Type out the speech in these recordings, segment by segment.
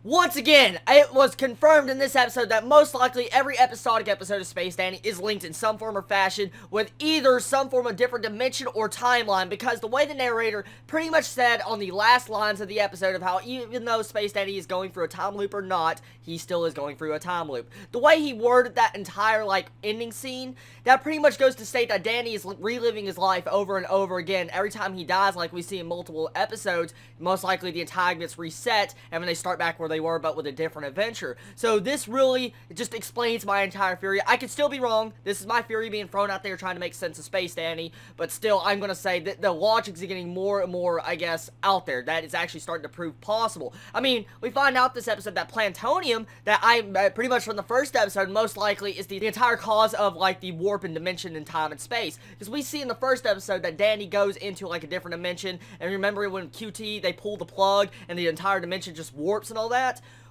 Once again, it was confirmed in this episode that most likely every episodic episode of Space Dandy is linked in some form or fashion with either some form of different dimension or timeline, because the way the narrator pretty much said on the last lines of the episode of how even though Space Dandy is going through a time loop or not, he still is going through a time loop. The way he worded that entire, ending scene, that pretty much goes to state that Danny is reliving his life over and over again. Every time he dies, like we see in multiple episodes, most likely the entire gets reset, and then they start back where they were, but with a different adventure. So this really just explains my entire theory. I could still be wrong. This is my theory being thrown out there trying to make sense of Space Dandy, but still, I'm going to say that the logic is getting more and more, I guess, out there. That is actually starting to prove possible. I mean, we find out this episode that plantonium, that I pretty much from the first episode, most likely is the entire cause of, the warp and dimension in time and space. Because we see in the first episode that Danny goes into, a different dimension, and remember when QT, they pull the plug, and the entire dimension just warps and all that?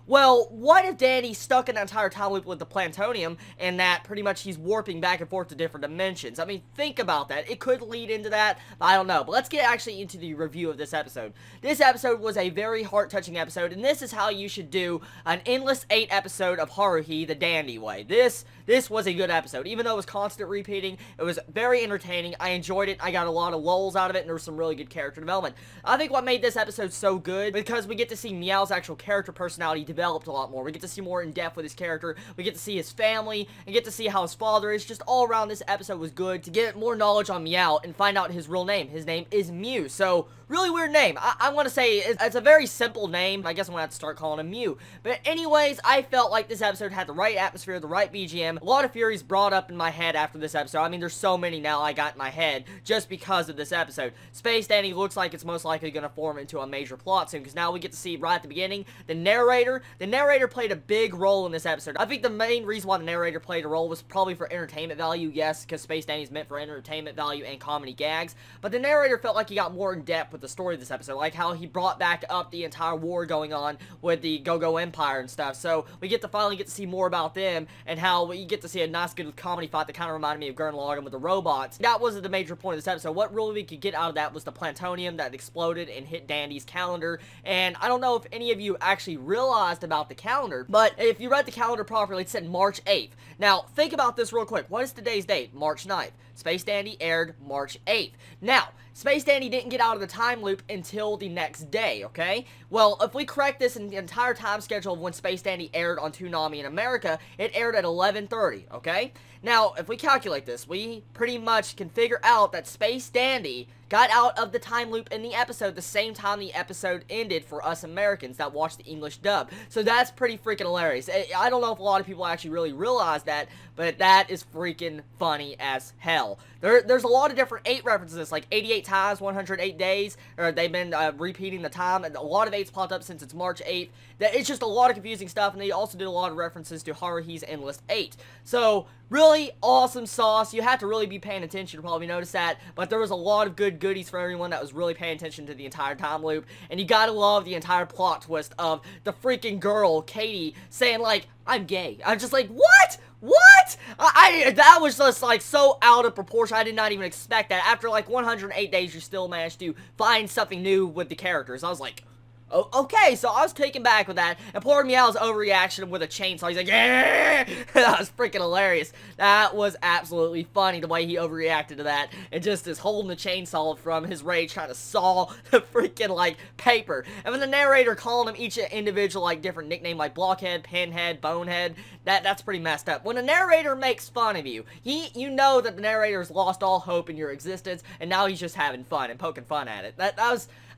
Well, what if Danny's stuck in that entire time loop with the plantonium, and that pretty much he's warping back and forth to different dimensions? I mean, think about that. It could lead into that, but I don't know. But let's get actually into the review of this episode. This episode was a very heart-touching episode, and this is how you should do an endless 8 episode of Haruhi the Dandy way. This was a good episode. Even though it was constant repeating, it was very entertaining. I enjoyed it. I got a lot of lulls out of it, and there was some really good character development. I think what made this episode so good, because we get to see Meow's actual character personality developed a lot more. We get to see more in depth with his character. We get to see his family and get to see how his father is. Just all around, this episode was good to get more knowledge on Meow and find out his real name. His name is Mew. So, really weird name. I want to say it's a very simple name. I guess I'm going to have to start calling him Mew. But anyways, I felt like this episode had the right atmosphere, the right BGM. A lot of theories brought up in my head after this episode. I mean, there's so many now I got in my head just because of this episode. Space Dandy looks like it's most likely going to form into a major plot soon, because now we get to see right at the beginning the narrator. The narrator played a big role in this episode. I think the main reason why the narrator played a role was probably for entertainment value. Yes, because Space Dandy's meant for entertainment value and comedy gags. But the narrator felt like he got more in depth with the story of this episode, like how he brought back up the entire war going on with the Go-Go Empire and stuff. So we get to finally get to see more about them, and how we get to see a nice good comedy fight that kind of reminded me of Gurren Lagann with the robots. That wasn't the major point of this episode. What really we could get out of that was the plantonium that exploded and hit Dandy's calendar. And I don't know if any of you actually realized about the calendar, but if you read the calendar properly, it said March 8th. Now, think about this real quick. What is today's date? March 9th. Space Dandy aired March 8th. Now, Space Dandy didn't get out of the time loop until the next day, okay? Well, if we correct this in the entire time schedule of when Space Dandy aired on Toonami in America, it aired at 11:30, okay? Now, if we calculate this, we pretty much can figure out that Space Dandy got out of the time loop in the episode the same time the episode ended for us Americans that watched the English dub. So that's pretty freaking hilarious. I don't know if a lot of people actually really realize that, but that is freaking funny as hell. There's a lot of different 8 references, like 88 times, 108 days, or they've been repeating the time, and a lot of 8s popped up since it's March 8th. It's just a lot of confusing stuff, and they also did a lot of references to Haruhi's Endless 8. So, really awesome sauce. You have to really be paying attention to probably notice that, but there was a lot of good goodies for everyone that was really paying attention to the entire time loop, and you gotta love the entire plot twist of the freaking girl, Katie, saying, I'm gay. I'm just like, what? What? That was just, so out of proportion. I did not even expect that. After, 108 days, you still managed to find something new with the characters. I was like, oh, okay, so I was taken back with that, and poor Meow's overreaction with a chainsaw, he's like, yeah! That was freaking hilarious. That was absolutely funny, the way he overreacted to that, and just is holding the chainsaw from his rage, trying to saw the freaking, paper. And then the narrator calling him each individual, different nickname, like Blockhead, Pinhead, Bonehead, that's pretty messed up. When a narrator makes fun of you, you know that the narrator's lost all hope in your existence, and now he's just having fun and poking fun at it.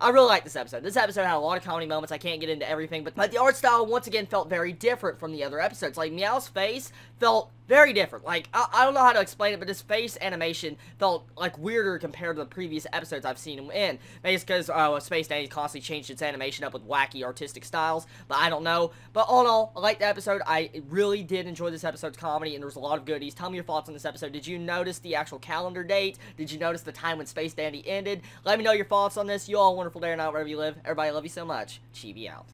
I really like this episode. This episode had a lot of comedy moments. I can't get into everything, but the art style, once again, felt very different from the other episodes. Meow's face felt very different. I don't know how to explain it, but his face animation felt, weirder compared to the previous episodes I've seen him in. Maybe it's because Space Dandy constantly changed its animation up with wacky artistic styles, but I don't know. But all in all, I liked the episode. I really did enjoy this episode's comedy, and there was a lot of goodies. Tell me your thoughts on this episode. Did you notice the actual calendar date? Did you notice the time when Space Dandy ended? Let me know your thoughts on this. You all have a wonderful day or night wherever you live. Everybody, love you so much. Chibi out.